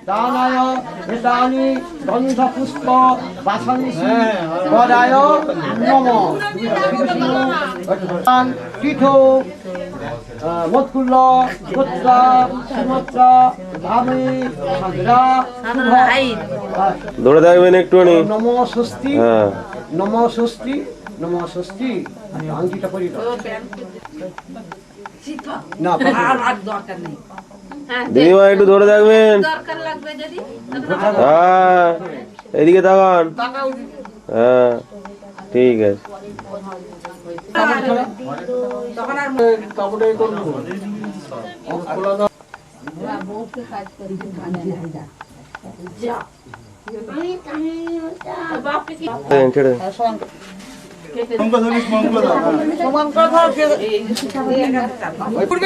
দানায় এদানি গন্ধপুষ্প বাসন্সি বদায় নম তীর্থ মৎকুল্ল গোত্রা সুমত্রা ভাবি সাগরা ধরে থাকবেন একটুখানি। নম ষষ্ঠী নম ষষ্ঠী নম ষষ্ঠী আংটিটা করি না দিদিমা একটু ধরে থাকবেন। হ্যাঁ এদিকে তাকান। হ্যাঁ ঠিক আছে।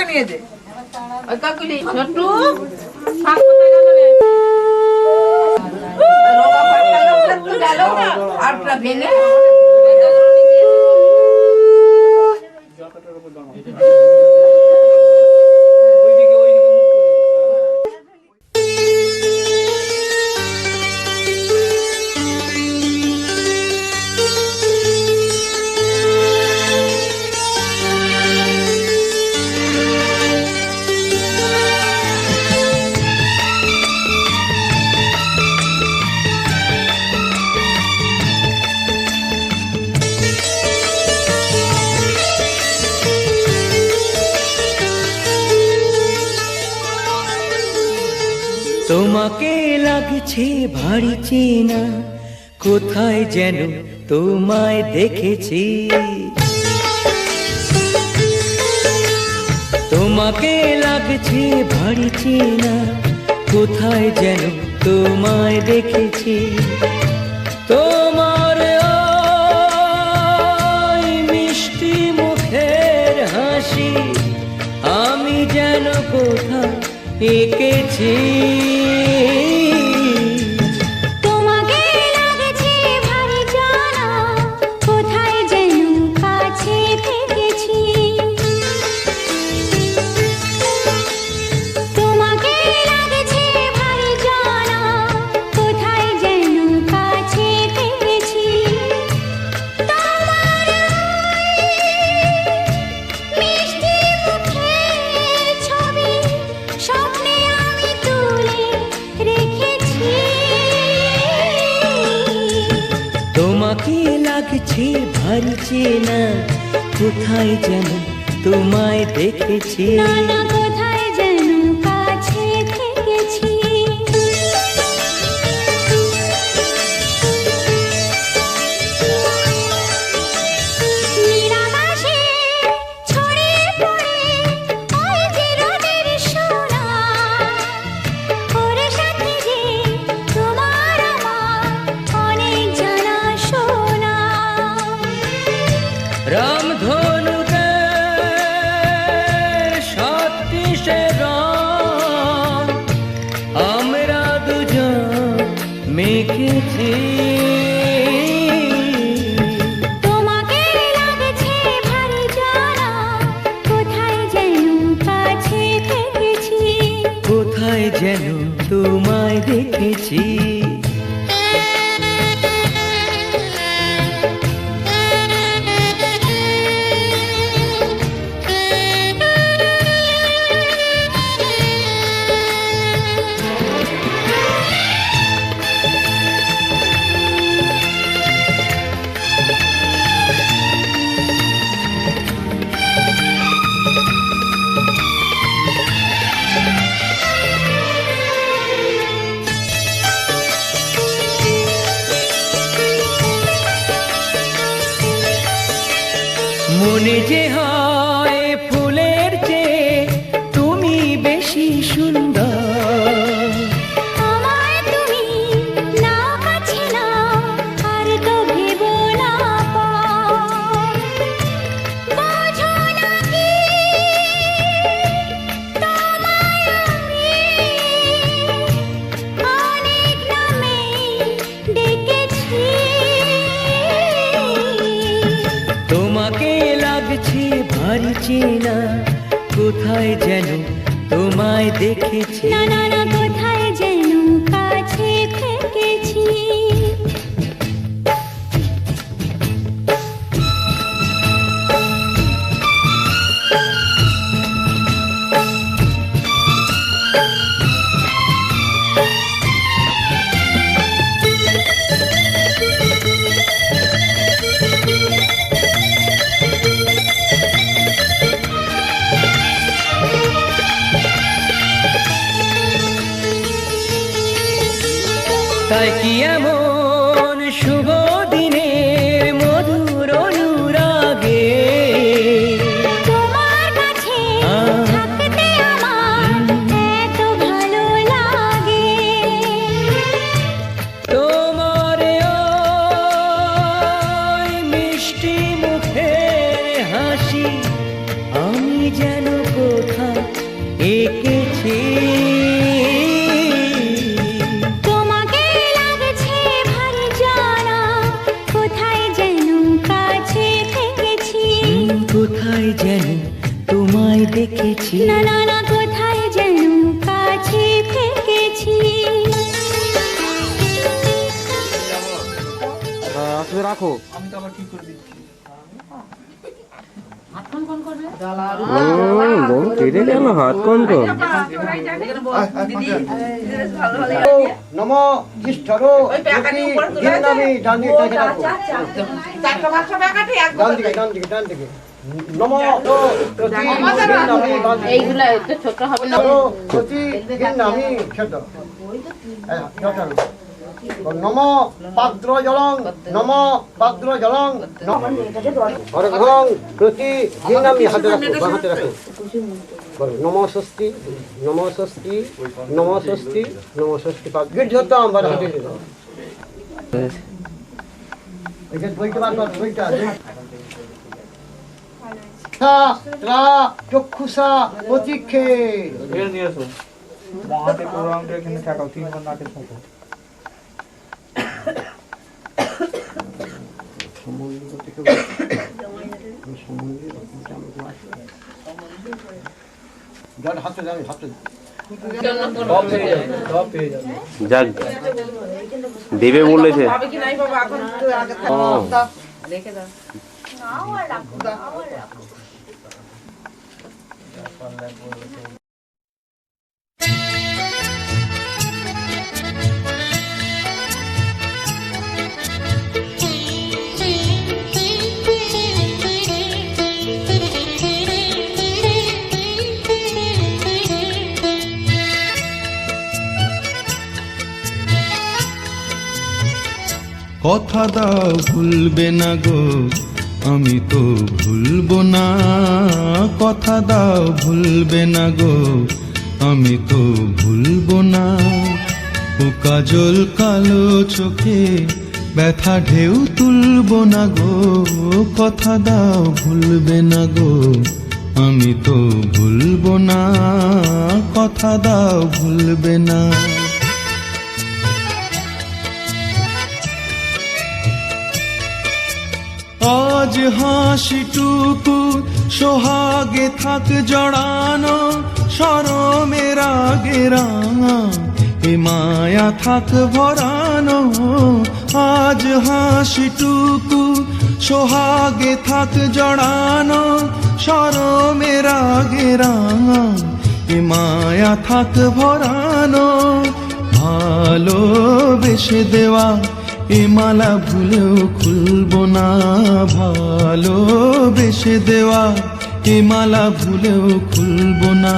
নিয়ে যে ছোট্টু তোমাকে লাগছে ভারী চেনা, কোথায় যেন তোমায় দেখেছি। তোমাকে লাগছে ভারী চেনা, কোথায় যেন তোমায় দেখেছি। তোমার ওই মিষ্টি মুখের হাসি আমি যেন কোথায় এঁকেছি। তোমাকে লাগছে ভারী জানা, কোথায় যেন কাছে থেকেছি। তোমাকে লাগছে ভারী জানা, কোথায় যেন কাছে থেকেছি। তোমার মিষ্টি মুখের ছবি স্বপ্নে আমি তুলে রেখেছি। তোমাকে লাগছে ভারী চেনা, কোথায় যেন তোমায় দেখেছি। না না কোথায় যেন কাছে থেকেছি। নিরাকাশে ছড়িয়ে পড়ে ওই যে রোদের সোনা, ওর সাথে যে তোমার আমার অনেক জানা শোনা। রামধনুতে সত্যিশে রং আমরা দুজন মেখেছি। তোমাকে লাগছে ভারী জানা, কোথায় যেন কাছে থেকেছি। কোথায় যেন তোমায় দেখেছি। মনে যে হয় ফুলের চেয়ে তুমি বেশি সুন্দর। আমায় তুমি না কাছে না আর তো ভেবো না পর। বোঝো না কি তোমায় আমি অনেক নামে ডেকেছি। তোমাকে লাগছে ভারী চেনা, কোথায় যেন তোমায় দেখেছি। না না না কোথায় যেন তাই কি এমন শুভ দিনের মধুর অনুরাগে তোমার কাছে থাকতে আমার এত ভালো লাগে তোমার ওই মিষ্টি মুখের হাসি আমি যেন কোথা এঁকেছি তোমাকে লাগছে ভারী জানা কোথায় যেন কাছে থেকেছি কোথায় যেন তোমায় দেখেছি না না না কোথায় যেন কাছে থেকেছি আসলে রাখো কেটে গেল হাত কোন কোন নম জিষ্ঠরো নামি ডান দিকে রাখো ডান দিকে নম প্রতি নামি এইগুলা একটু ছোট হবে না প্রতি নামি ছোট নম পাত্র জলং নম পাত্র জলং অর্ঘং প্রতি নামি হাতে রাখো বলো নম ষষ্ঠী নম ষষ্ঠী নম ষষ্ঠী নম ষষ্ঠী গিট ধরতাম বারে হাতে দিলাম এই যে বইটা বার কর বইটা ত্রা চক্ষুষা প্রতীক্ষে নিয়ে আসো মহাতে প্রোগ্রামটা এখানে থাকাও 3 ঘন্টা আগে থাকো হাতে যাক দেবে বলেছে হবে কি নাই বাবা এখন আগে রেখে দাও কথা দাও ভুলবে না গো আমি তো ভুলবো না কথা দাও ভুলবে না গো আমি তো ভুলবো না ও কাজল কালো চোখে ব্যথা ঢেউ তুলবো না গো কথা দাও ভুলবে না গো আমি তো ভুলবো না কথা দাও ভুলবে না আজ হাসিটুকু সোহাগে থাক জড়ানো শরমের আগে রাঙা এ মায়া থাক ভরানো আজ হাসিটুকু সোহাগে থাক জড়ানো শরমের আগে রাঙা এ মায়া থাক ভরানো ভালোবেসে দেওয়া এ মালা ভুলেও খুলবো না ভালোবেসে দেওয়া এ মালা ভুলেও খুলবো না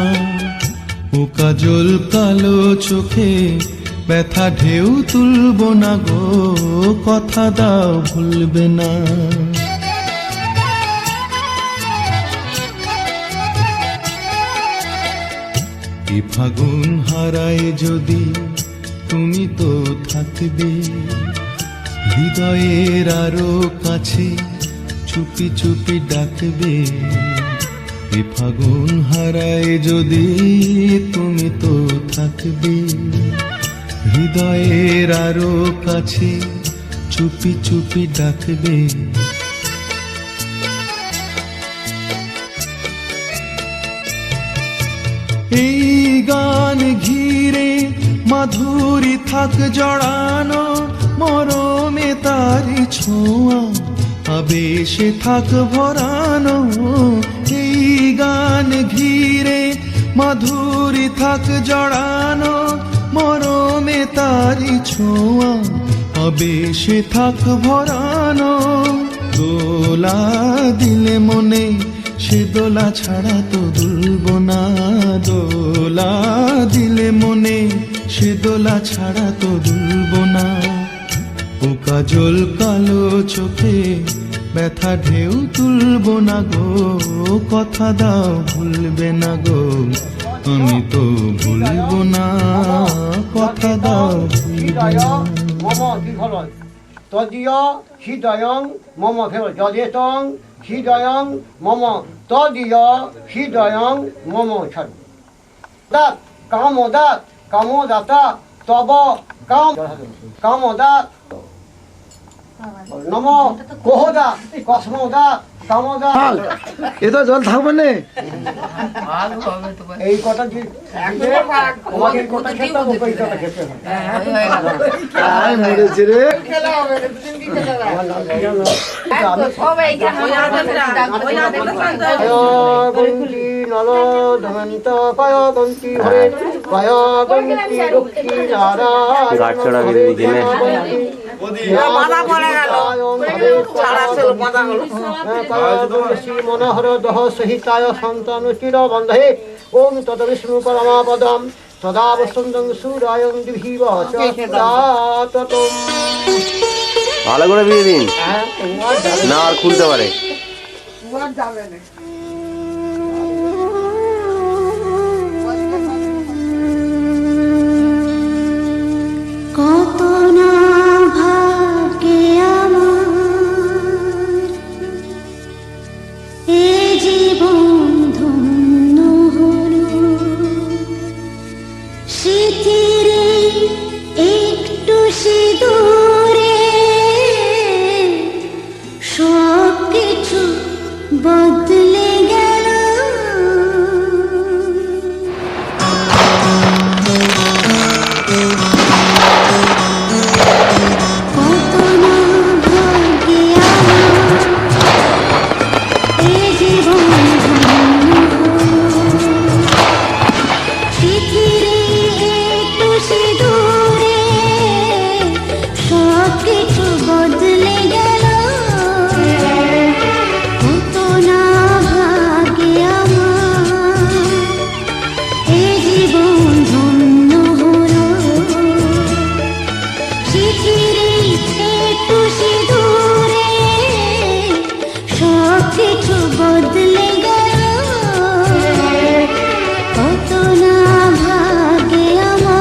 ও কাজল কালো চোখে ব্যথা ঢেউ তুলবো না গো কথা দাও ভুলবে না এ ফাগুন হারায় যদি তুমি তো থাকবে হৃদয়ের আরো কাছে চুপি চুপি ডাকবে এ ফাগুন হারায় যদি তুমি তো থাকবে হৃদয়ের আরো কাছে চুপি চুপি ডাকবে এই গান ঘিরে মাধুরী থাক জড়ানো মরমে তারি ছোঁয়া আবেশে থাক ভরানো এই গান ঘিরে মাধুরী থাক জড়ানো মরমে তারি ছোঁয়া আবেশে থাক ভরানো দোলা দিলে মনে সে দোলা ছাড়া তো দুলবো না দোলা দিলে মনে সে দোলা ছাড়া তো দুলব না। ও কাজল কালো চোখে ব্যথা ঢেউ তুলব না গো, কথা দাও ভুলবে না গো, আমি তো ভুলব না, কথা দাও ভুলবে না। মম দীর্ঘলয় তদীয় হৃদয়ং মম ফের যদেতং হৃদয়ং মম তদীয় হৃদয়ং মম ছাড় দাত কামদাত কামদাতা তব কাম কামদাত নম কোহদা কসমদা কামদা। এ তো জল থাকবে না। এই কথা যে তোমাকে এই কথা খেতে হবে, এই কথা খেতে হবে। আয় মরেছে রে। গন্তি নল ধমন্ত পায় গন্তি হরে পায় গন্তি লক্ষ্মী নারায়ণ গাছ চড়া বেঁধে দিয়েছে না? বাধা পড়ে গেল, ছাড়া ছিল বাধা হলো। শ্রী মনোহর দহ সহিতায় সন্তান চির বন্ধে ওম তদ বিষ্ণু পরমাপদম সদা বসন্তং সূরায়ং দিভিব চাততম। ভালো করে বিয়ে দিন, না আর খুলতে পারে। কত না ভাগ্যে আমার এ জীবন ধন্য হলো, স্মৃতির একটু সিঁদুরে সব কিছু বদলে গেল। কত না ভাগ্যে আমার এ জীবন ধন্য হলো, পৃথিবীর একটু সিঁদুরে সব কিছু বদলে গেল। কত না ভাগ্যে আমার এ জীবন ধন্য হলো, পৃথিবীর একটু সিঁদুরে সব কিছু বদলে গেল। কত না ভাগ্যে আমার।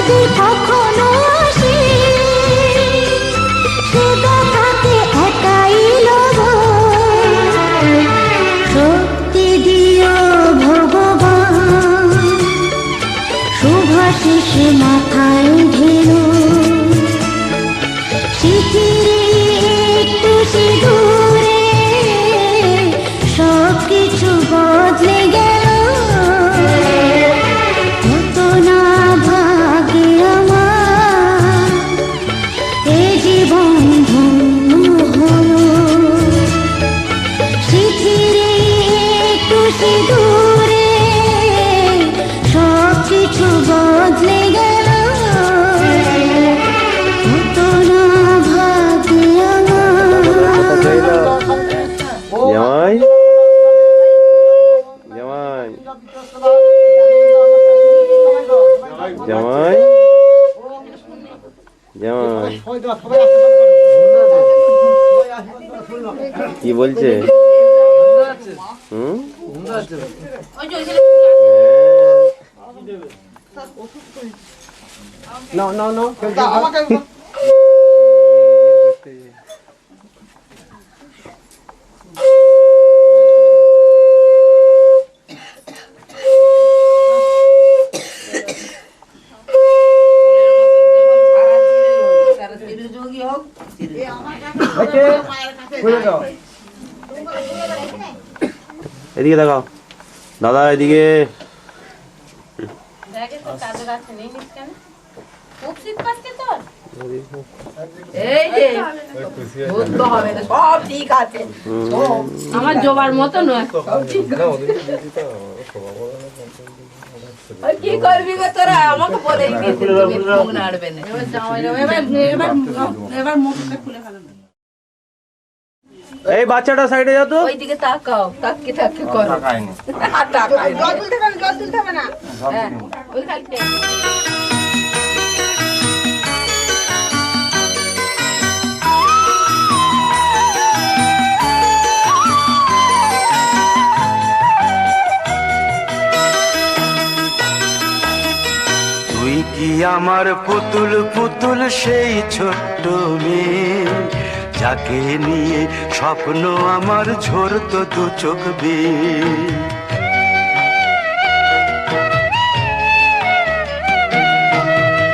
যদি কখনো আসে সে ব্যথাকে একাই লব। শক্তি দিও ভগবান, শুভাশিস মাথায় ঢেলো। শিথিরে একটু সিঁদুরে সব কিছু বদলে গেল। কত না ভাগে আমার এ জীবন ধন্য হলো। শিথিরে একটু সিঁদুরে সব কিছু বদলে গেল। কত না ভাগে আমার। জামাই জামাই জামাই জামাই কি বলছে? হুম No, no, no. এদিকে দেখাও দাদা, এদিকে। সব ঠিক আছে, আমার জবার মতো নয়। কি করবি গো তোরা? আমাকে বলে মুখ নাড়বে না। এবার মুখটা খুলে ফেলো। এই বাচ্চাটা সাইডে যা তো। ওইদিকে তাকাও, তাকিয়ে তাকিয়ে করো। জল তুলতে হবে না, জল তুলতে হবে না। হ্যাঁ, ওই খালি তুই কি আমার পুতুল পুতুল সেই ছোট্ট মেয়ে, যাকে নিয়ে স্বপ্ন আমার ঝরতো দু চোখ বেয়ে।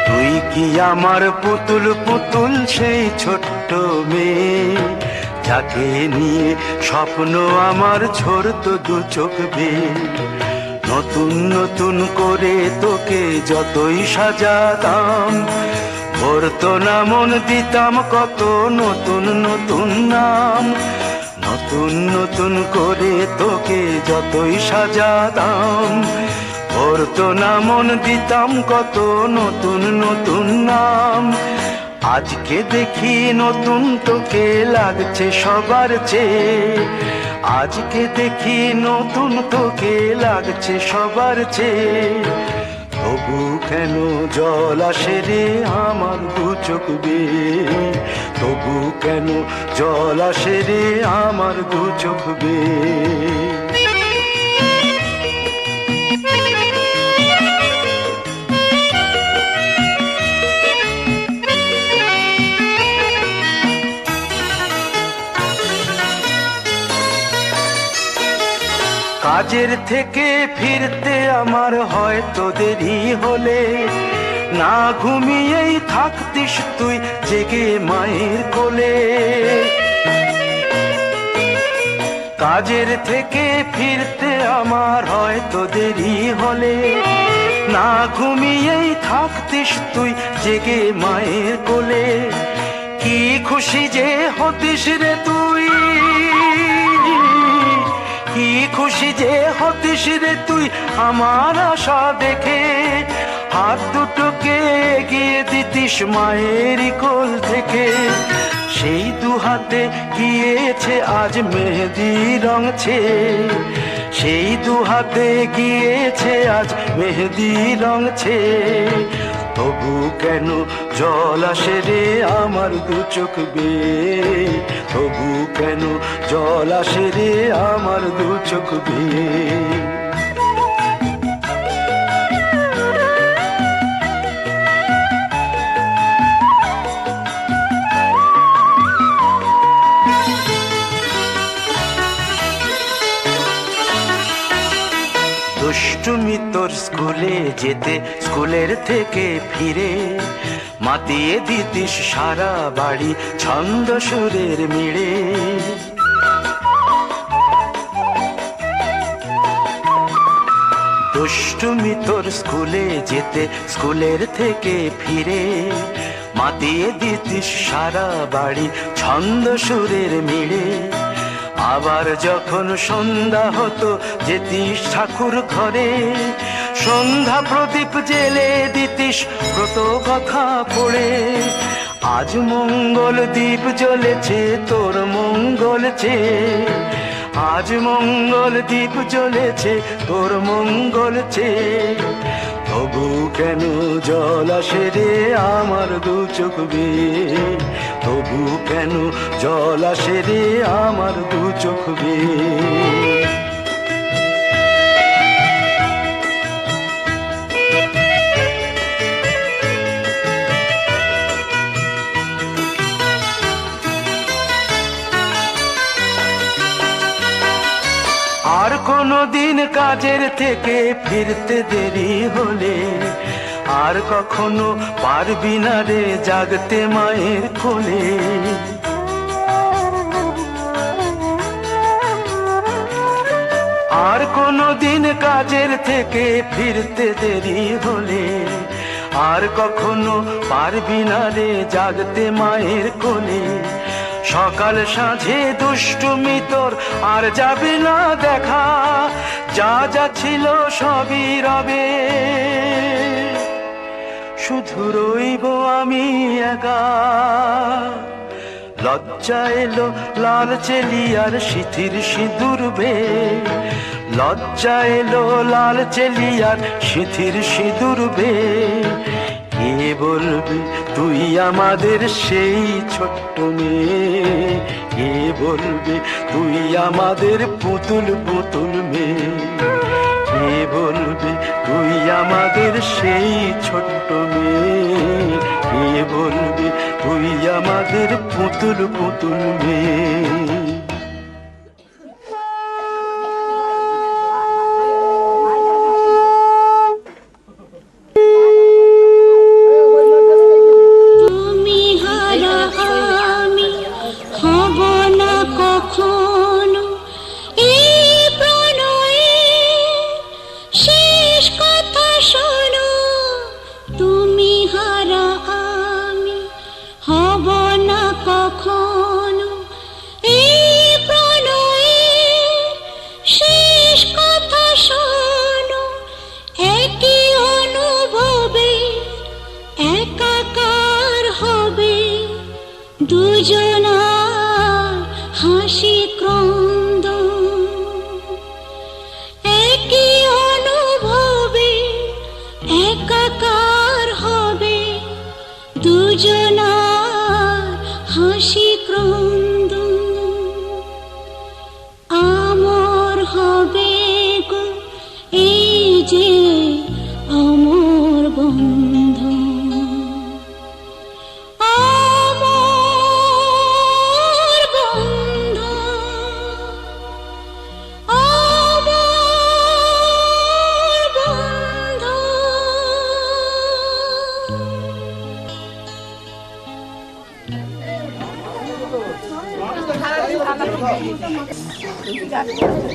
তুই কি আমার পুতুল পুতুল সেই ছোট্ট মেয়ে, যাকে নিয়ে স্বপ্ন আমার ঝরতো দু চোখ বেয়ে। নতুন নতুন করে তোকে যতই সাজাতাম, ভরতো না মন দিতাম কত নতুন নতুন নাম। নতুন নতুন করে তোকে যতই সাজাতাম, ভরতো না মন দিতাম কত নতুন নতুন নাম। আজকে দেখি নতুন তোকে লাগছে সবার চেয়ে, আজকে দেখি নতুন তোকে লাগছে সবার চেয়ে। তবু কেন জল আসে রে আমার দু চোখ বেয়ে, তবু কেন জল আসে রে আমার দু চোখ বেয়ে। কাজের থেকে ফিরতে আমার হয়তো দেরি হলে, না ঘুমিয়েই থাকতিস তুই জেগে মায়ের কোলে। কাজের থেকে ফিরতে আমার হয়তো দেরি হলে, না ঘুমিয়েই থাকতিস তুই জেগে মায়ের কোলে। কি খুশি যে হতিস রে তুই, কি খুশি যে হতিস রে তুই আমার আশা দেখে। হাত দুটোকে এগিয়ে দিতিস মায়ের কোল থেকে, সেই দু হাতে গিয়েছে আজ মেহেদি রং ছেয়ে। সেই দু হাতে গিয়েছে আজ মেহেদি রং ছেয়ে। তবু কেন জল আসে রে আমার দু চোখ বেয়ে, তবু কেন জল আসে রে আমার দু চোখ বেয়ে। যেতে স্কুলের থেকে ফিরে মাতিয়ে দিতিস সারা বাড়ি ছন্দ সুরের মিড়ে। দুষ্টুমি তোর স্কুলে যেতে স্কুলের থেকে ফিরে মাতিয়ে দিতিস সারা বাড়ি ছন্দ সুরের মিড়ে। আবার যখন সন্ধ্যা হতো যেতিস ঠাকুর ঘরে সন্ধ্যা প্রদীপ জেলে দিতিস ব্রত কথা পড়ে। আজ মঙ্গল দ্বীপ জ্বলেছে তোর মঙ্গল চেয়ে, আজ মঙ্গল দ্বীপ জ্বলেছে তোর মঙ্গল চেয়ে। তবু কেন জল আসে রে আমার দু চোখ বেয়ে, তবু কেন জল আসে রে আমার দু চোখ বেয়ে। আর কোনো দিন কাজের থেকে ফিরতে দেরি হলে আর কখনো পারবি না রে জাগতে মায়ের কোলে। আর কোনো দিন কাজের থেকে ফিরতে দেরি হলে আর কখনো পারবি না রে জাগতে মায়ের কোলে। সকাল সাঁঝে দুষ্টুমি তোর আর যাবে না দেখা, যা যা ছিল সবই রবে, শুধু রইব আমি একা। লজ্জা এলো লাল চেলিয়ার সিথির সিঁদুর বে, লজ্জা এলো লাল চেলিয়ার সিথির সিঁদুর বে। কে বলবি তুই আমাদের সেই ছোট্ট মেয়ে, কে বলবি তুই আমাদের পুতুল পুতুল মেয়ে, কে বলবি তুই আমাদের সেই ছোট্ট মেয়ে, কে বলবি তুই আমাদের পুতুল পুতুল মেয়ে।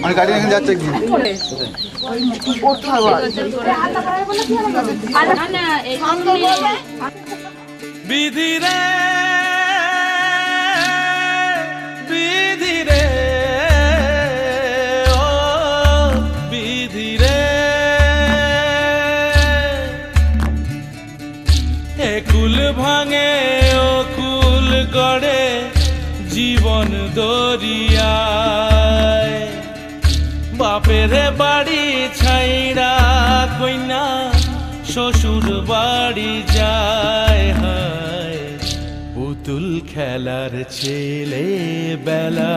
আমি গাড়ি এখানে যাচ্ছে কি বিধি রে বিধি রে ও বিধি রে, একুল ভাঙে ও কুল গড়ে জীবন দরিয়ায়। বাপের বাড়ি ছাইড়া কইনা শ্বশুর বাড়ি যায়, হায় পুতুল খেলার ছেলে বেলা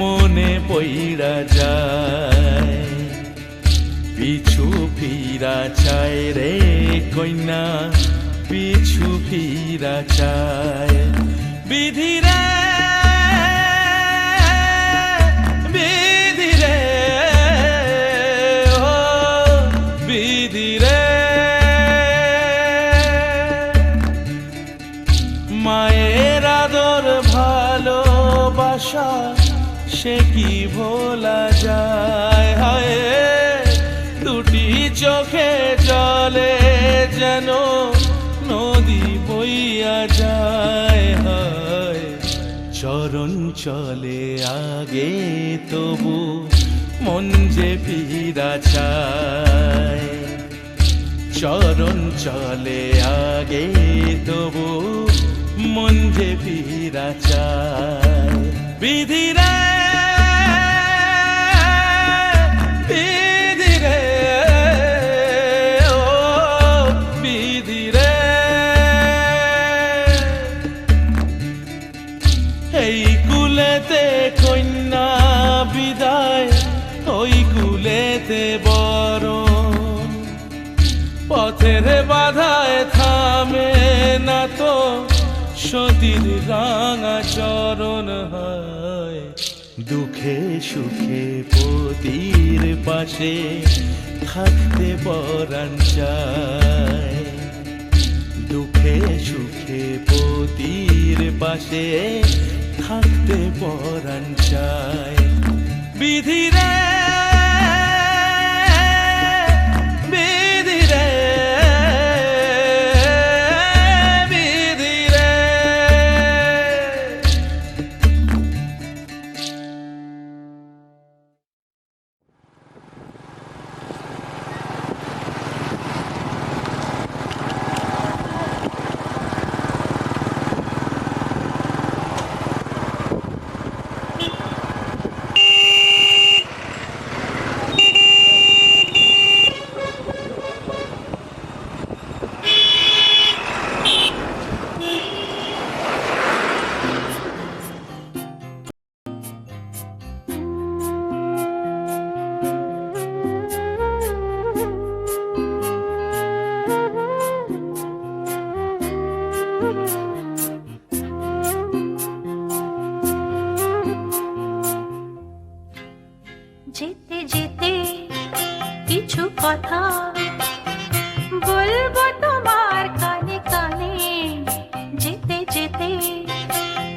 মনে পইড়া যায়। পিছু ফিরা চায় রে কইনা পিছু ফিরা চায়। বিধি রে বিধি রে ও বিধি রে। সে কি ভোলা যায়। হায় দুটি চোখে জলে যেন নদী বইয়া যায়। হায় চরণ চলে আগে তবু মন যে ফিরা চায়। চরণ চলে আগে তবু মন যে ফিরা চায়। বিধিরে বিধিরে ও বিধিরে এই কুলেতে কন্যা বিদায় ওই কুলেতে বরণ। পথের বাধায় থামে না তো সতীর রাঙা চরণ। হয় দুঃখে সুখে পতির পাশে থাকতে পরাণ চায়। দুঃখে সুখে পতির পাশে থাকতে পরাণ চায়। বিধিরে বিধিরে বিধিরে যেতে যেতে কিছু কথা বলবো তোমার কানে কানে। যেতে যেতে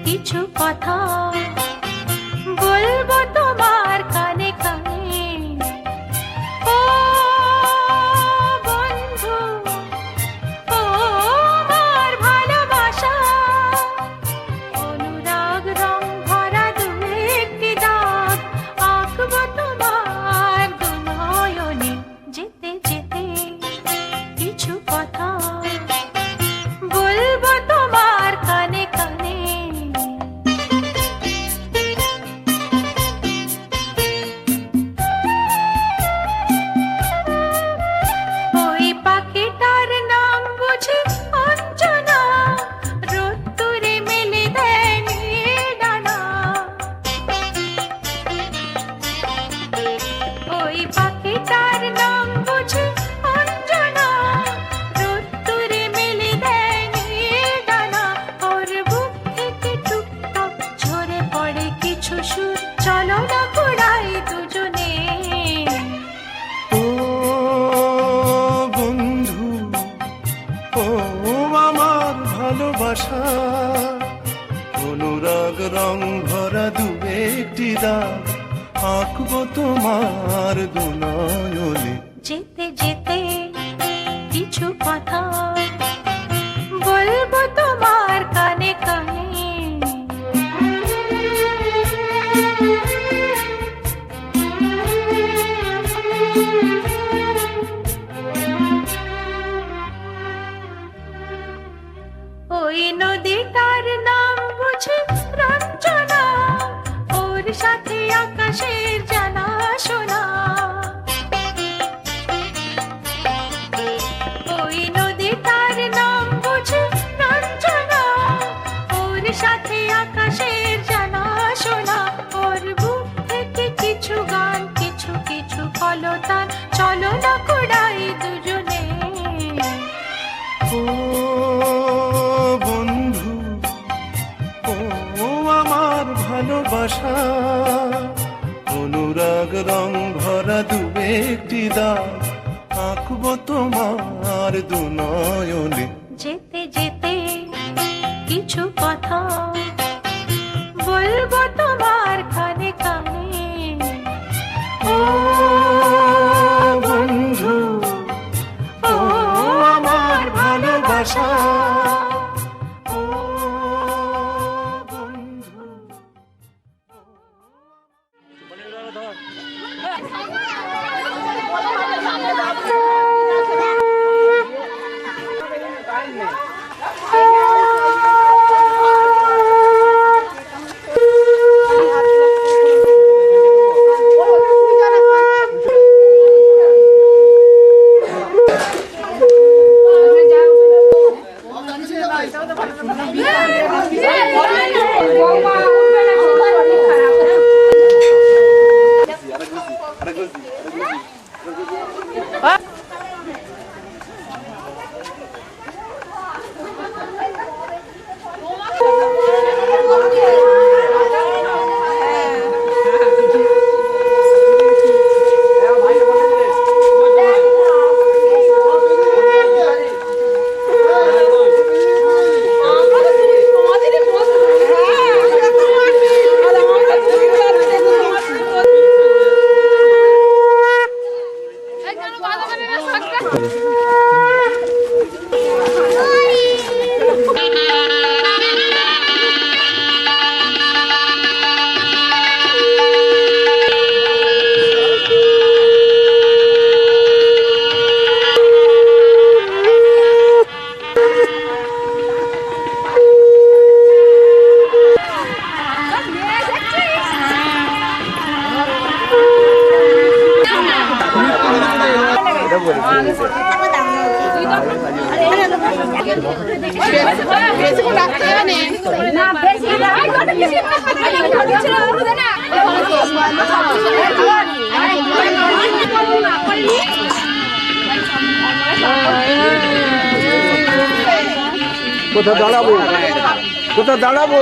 কিছু কথা বলবো তোমার কানে কানে। ও বন্ধু ও আমার ভালোবাসা অনুরাগ রং ভরা দু একটি দাগ আঁকবো তোমার দু নয়নে। যেতে যেতে কিছু কথা বলবো তোমার কানে কানে। ওই পাখিটার নাম বুঝি অঞ্জনা, রোদ্দুরে মেলে দেয় নিয়ে ডানা। ওই পাখিটার নাম বুঝি অঞ্জনা, রোদ্দুরে মেলে দেয় নিয়ে ডানা। ওর বুক থেকে টুকটাক ঝরে পড়ে কিছু সুর, চলো না কুড়াই দুজনে। ও বন্ধু ও আমার ভালোবাসা অনুরাগ রং ভরা দু একটি দাগ আঁকবো তোমার দু নয়নে। যেতে যেতে কিছু কথা বলবো তোমার কানে কানে। ওই নদীটার নাম বুঝি রঞ্জনা, ওর সাথে আকাশের জানা শোনা। ওই নদীটার নাম বুঝি রঞ্জনা, ওর সাথে আকাশের জানা শোনা। ওর বুক থেকে কিছু গান কিছু কিছু কলতান, চলো না কুড়াই দুজনে। ও বন্ধু ও আমার ভালোবাসা অনুরাগ রং ভরা দু একটি দাগ আঁকবো তোমার দু নয়নে। যেতে যেতে কিছু কথা বলবো তোমার কানে কানে। আশা। কোথায় দাঁড়াবো, কোথায় দাঁড়াবো?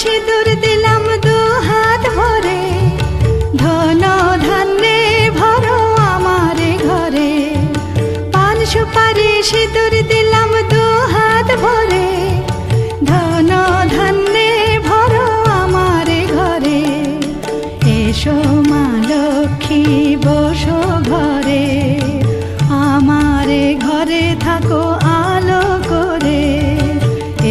সিঁদুর দিলাম দু হাত ভরে, ধন ধান্যে ভরো আমার ঘরে। পান সুপারি সিঁদুর দিলাম দু হাত ভরে, ধন ধান্যে ভরো আমার ঘরে। এসো মা লক্ষ্মী বসো ঘরে, আমার ঘরে থাকো আলো করে।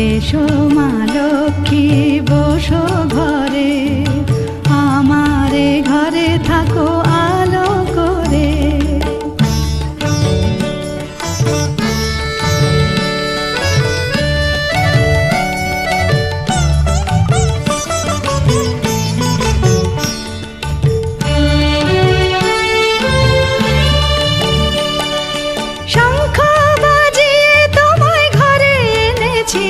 এসো মা লক্ষ্মী বসো ঘরে, আমার ঘরে থাকো আলো করে। শঙ্খ বাজিয়ে তোমায় ঘরে এনেছি,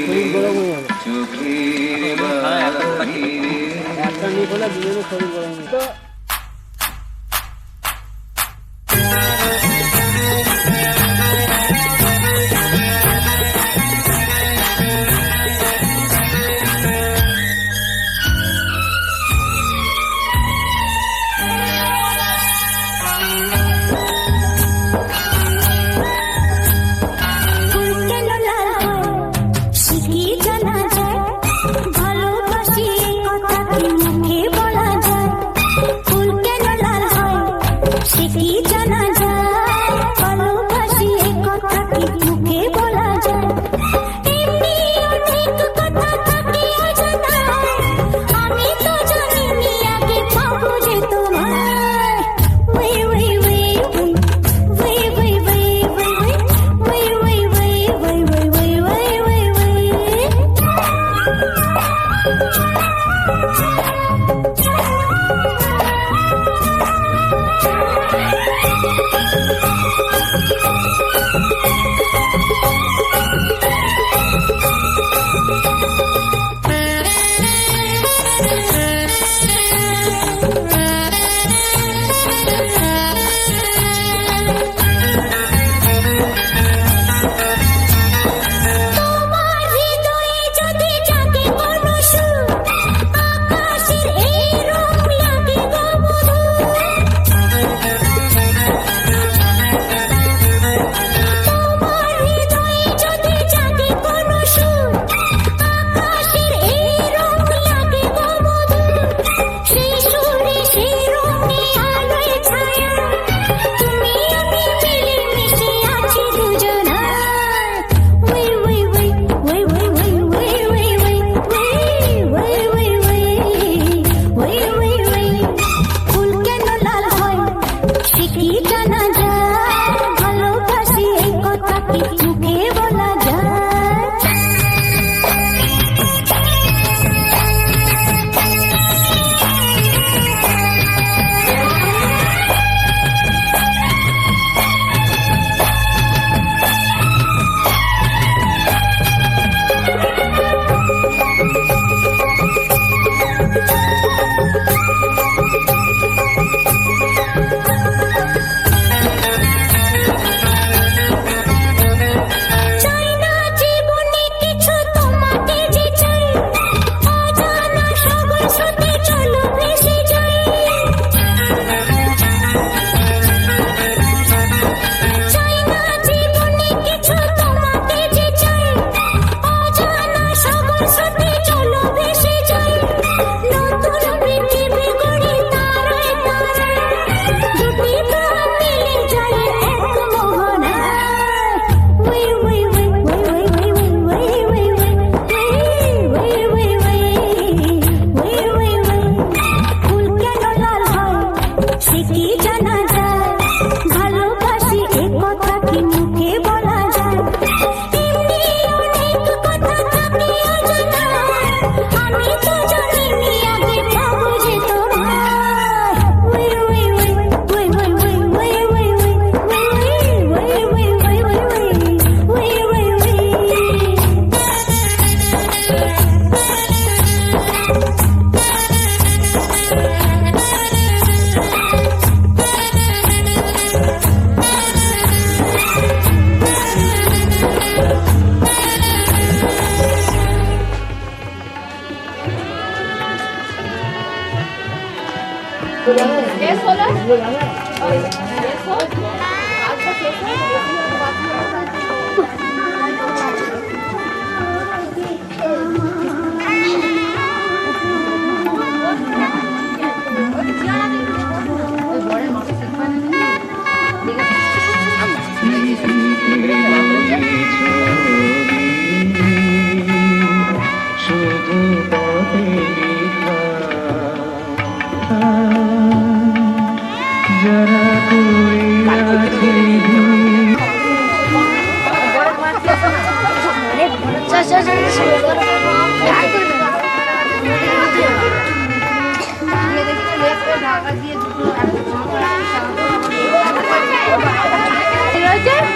শরীর গরম হয়ে যাবে একটা নিয়ে হলে দুজনের শরীর গরম হয়ে যাবে।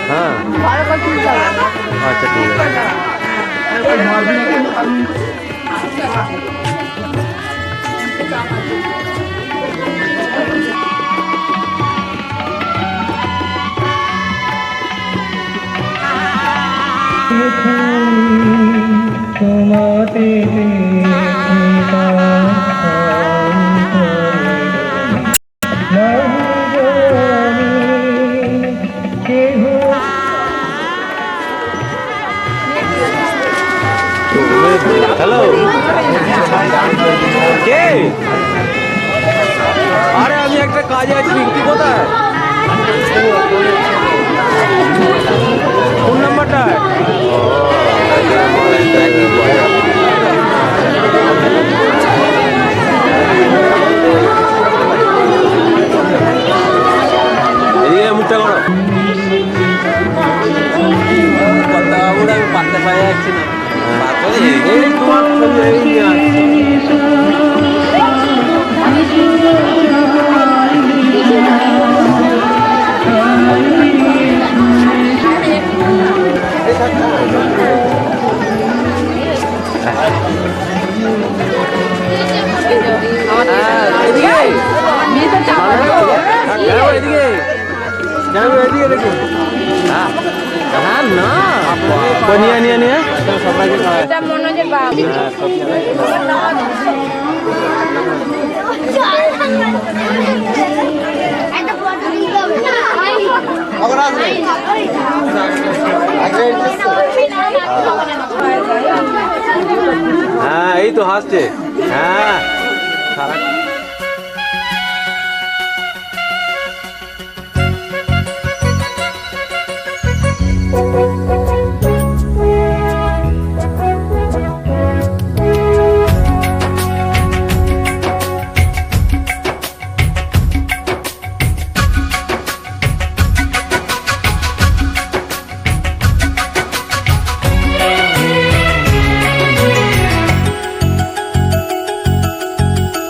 হ্যাঁ আচ্ছা ঠিক আছে। হ্যালো কে? আরে আমি একটা কাজে আছি। রিঙ্কি কোথায়? ফোন নাম্বারটা এদিকে মুখটা করো। কথা বলে আমি পারতে পারি যাচ্ছি না। তোমার হ্যাঁ এই তো হাসছে। হ্যাঁ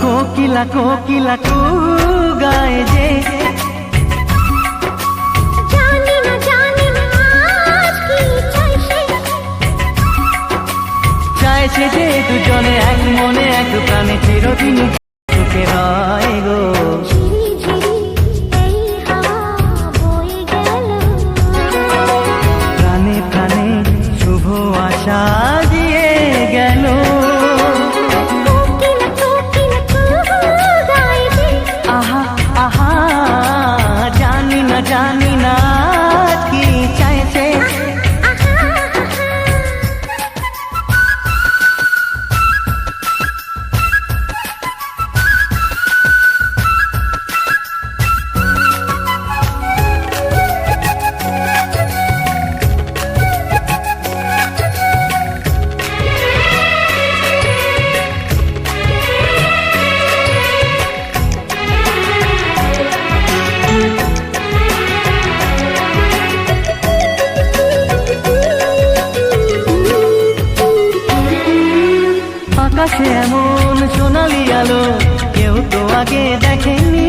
কোকিলা কোকিলা কু গায় যে জানি না আজ কি চাইছে যে দুজনে এক মনে এক প্রাণে চিরদিন সুখে রয় গো। প্রাণে প্রাণে শুভ আশা দিয়ে গেল। জানি না কি চাইছে আকাশে এমন সোনালি আলো কেউ তো আগে দেখেনি।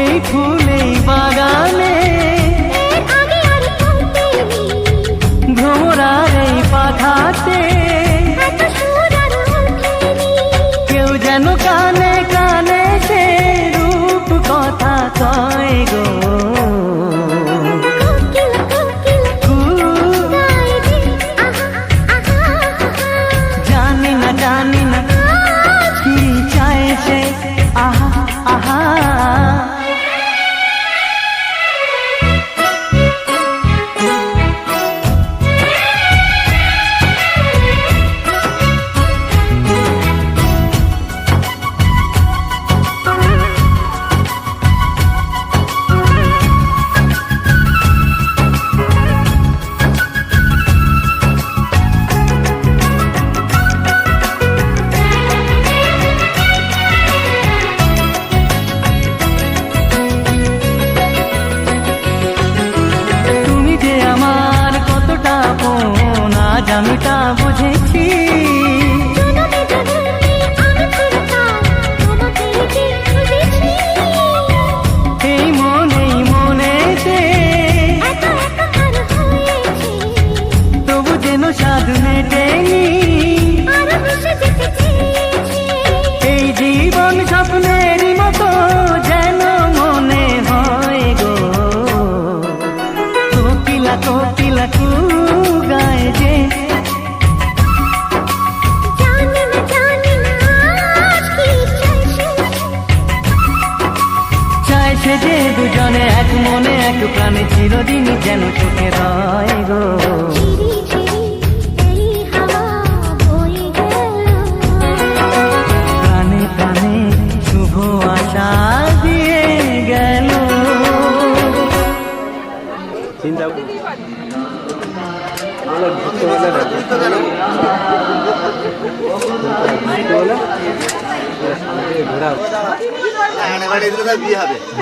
এই ফুল এই বাগানে ভ্রমরার এই পাখাতে কেউ যেন কানে কানে সে রূপ কথা কয় গো। প্রাণে চিরদিনই যেন চোখে রয় গো। প্রাণে প্রাণে শুভ আশা দিয়ে গেল। চিন্তা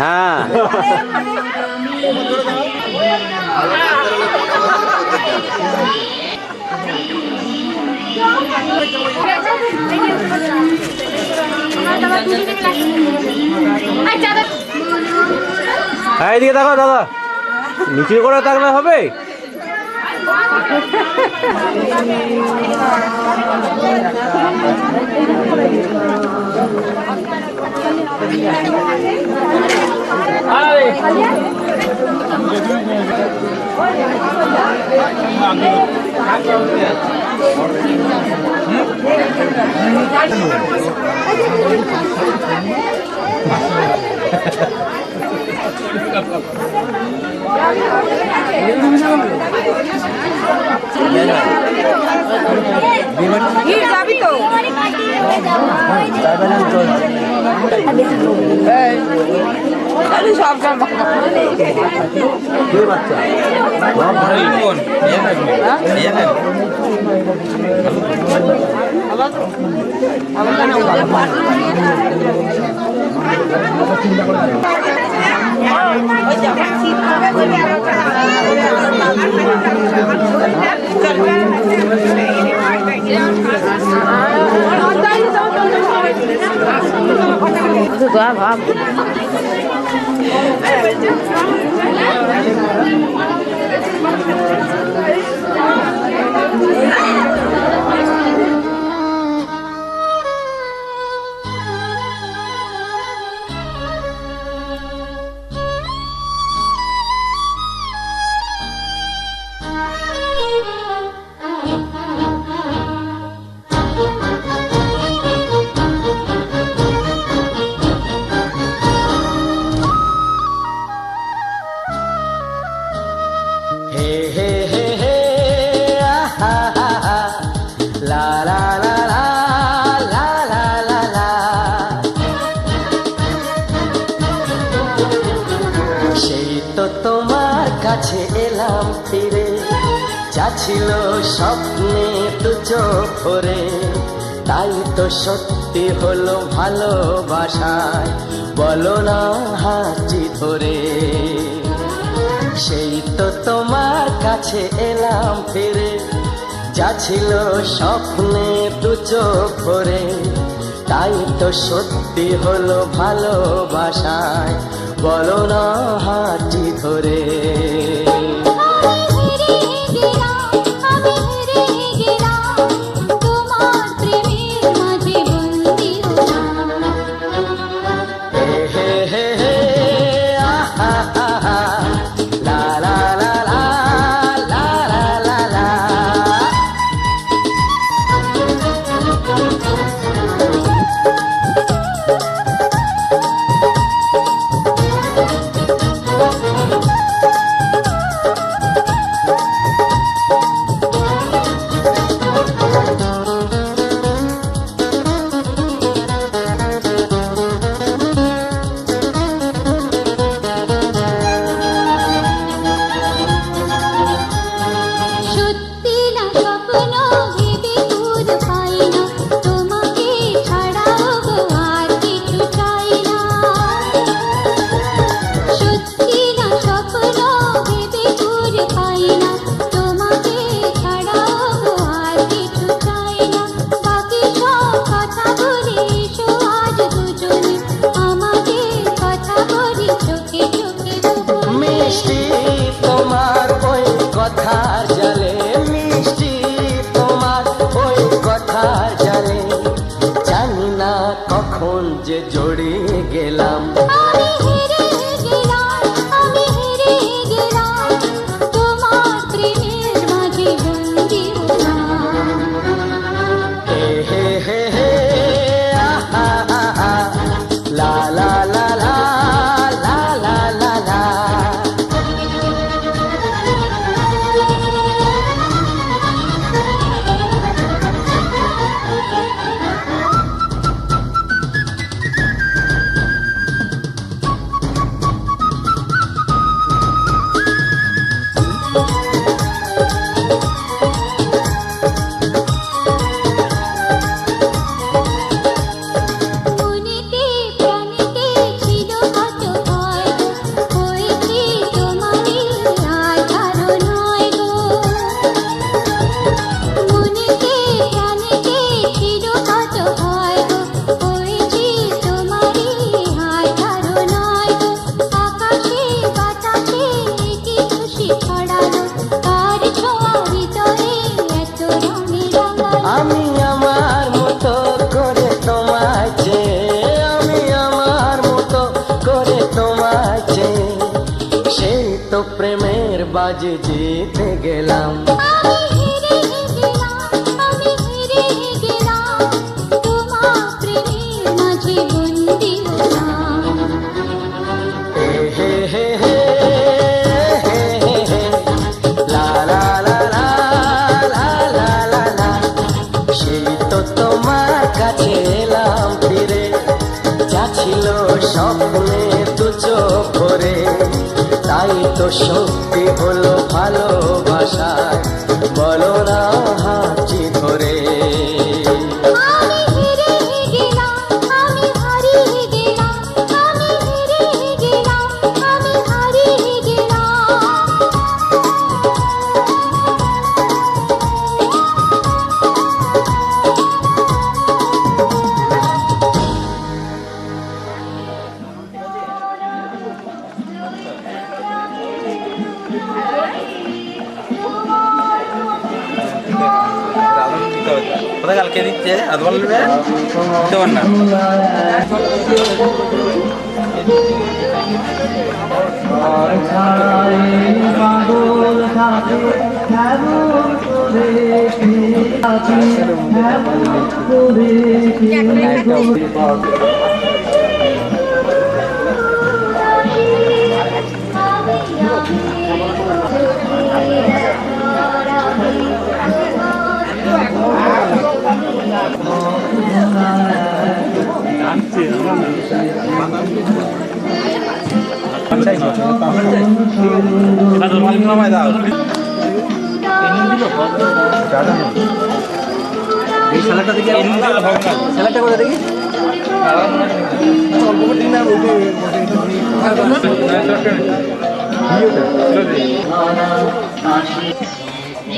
হ্যাঁ এইদিকে দেখো দাদা, নিচে করে থাকলে হবে। যাবি তো সব ভাব কাছে এলাম ফিরে, যা ছিল স্বপ্নে দু চোখ ভরে, তাই তো সত্যি হলো ভালোবাসায়, বলো না হাতটি ধরে। সেই তো তোমার কাছে এলাম ফিরে, যা ছিল স্বপ্নে দু চোখ ভরে, তাই তো সত্যি হলো ভালোবাসায়, বলো না হাতটি ধরে। বাজে জিতে গেলাম। স্বপ্নে দু চোখ ভরে তাই তো সত্যি হলো ভালোবাসায় বলো না হাঁচি ধরে। কোথায় কালকে দিচ্ছে আধ বলবে দিতে পার না।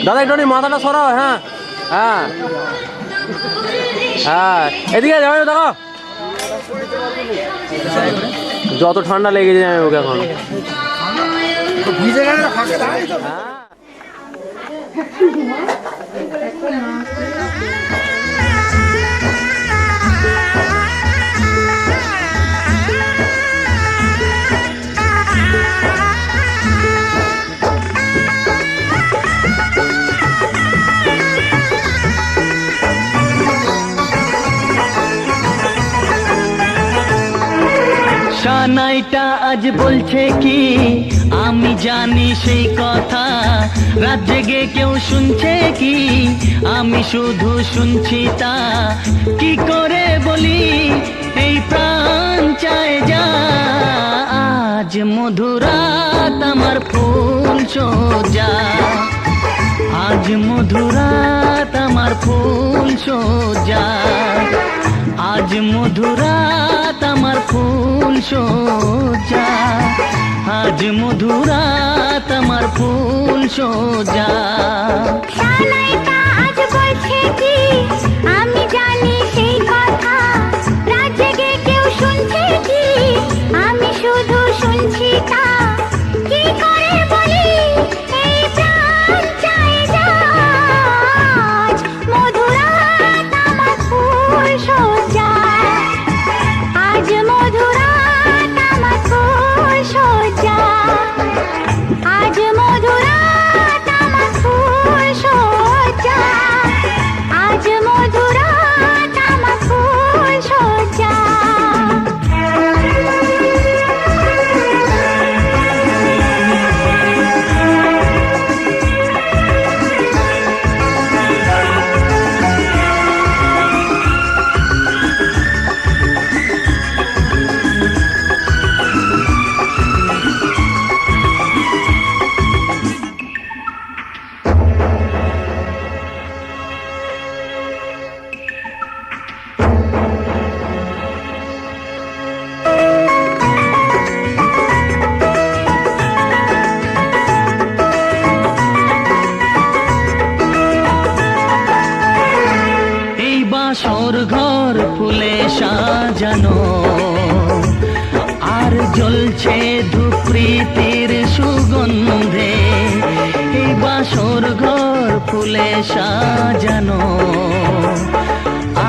দাদা একটু মাথাটা সরাও। হ্যাঁ হ্যাঁ হ্যাঁ এদিকে যাবে দেখো যত ঠান্ডা লেগে যায় ওকে এখন। সানাইটা আজ বলছে কি আমি জানি সেই কথা, রাত জেগে কেউ শুনছে কি আমি শুধু শুনছি তা। কি করে বলি এই প্রাণ চায় যা, আজ মধুরাত আমার ফুল সোজা, আজ মধুরাত আমার ফুল সোজা, আজ মধুরাত আমার ফুল সোজা, আজ মধুরাত আমার ফুল সোজা। সানাইটা আজ বলছে কি আমি জানি সেই কথা, রাত জেগে কেউ শুনছে কি আমি শুধু শুনছি তা। কি করে বলি এই প্রাণ চায় যা, আজ মধুরাত আমার ফুল সোজা, আজ মধুরাত আমার ফুল সোজা, আজ মধুরাত আমার ফুল সোজা, আজ মধুরাত আমার ফুল সোজা। এই বাসর ঘর ফুলে সাজানো আর জ্বলছে ধূপ প্রীতির সুগন্ধে, এই বাসর ঘর ফুলে সাজানো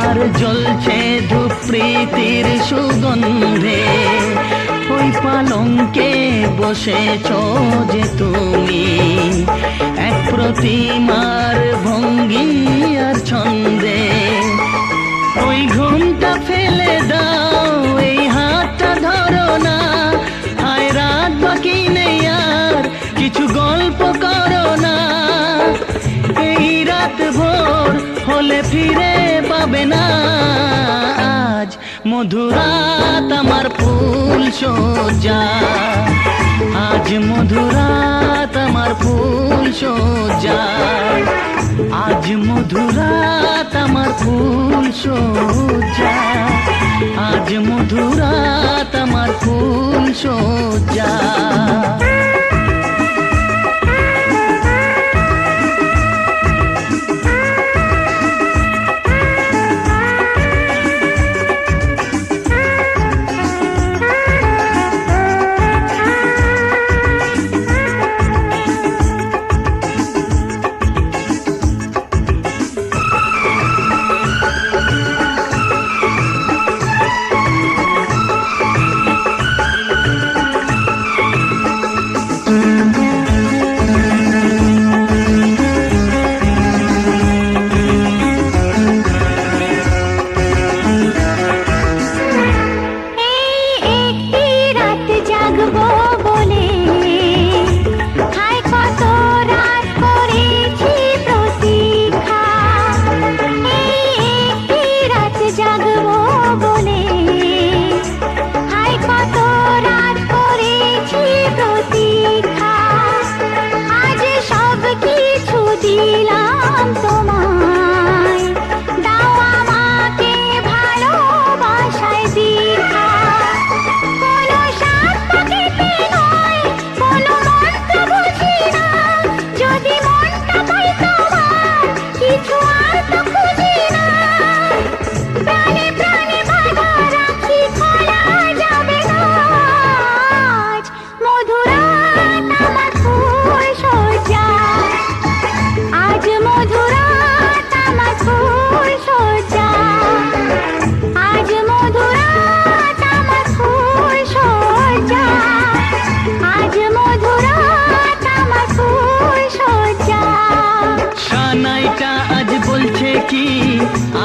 আর জ্বলছে ধূপ প্রীতির সুগন্ধে। ও ওই পালঙ্কে বসেছ যে তুমি, এক প্রতিমার ভঙ্গি আর ছন্দে। ওই ঘুমটা ফেলে দাও, এই হাতটা ধরো না, হায় রাত বাকি নেই আর কিছু গল্প করো না। এই রাত ভোর হলে ফিরে পাবে না, আজ মধুরাত আমার ফুল সজ্জা, আজ মধুরাত আমার ফুল সজ্জা, আজ মধুরাত আমার ফুল সজ্জা, আজ মধুরাত আমার ফুল সজ্জা।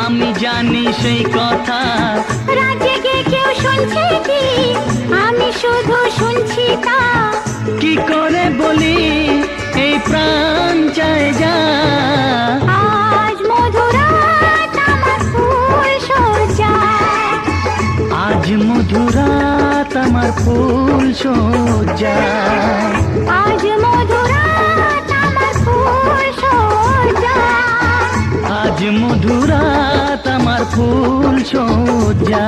আমি জানি সেই কথা, রাতে কেউ শুনছে কি, আমি শুধু শুনছি তা। কি করে বলি এই প্রাণ চায় যা, আজ মধুরাত আমার ফুল সজ্জা, আজ মধুরাত আমার ফুল সজ্জা, আজ মধুরাত আমার ফুল সজ্জা, আজ মধুরাত আমার ফুল সজ্জা।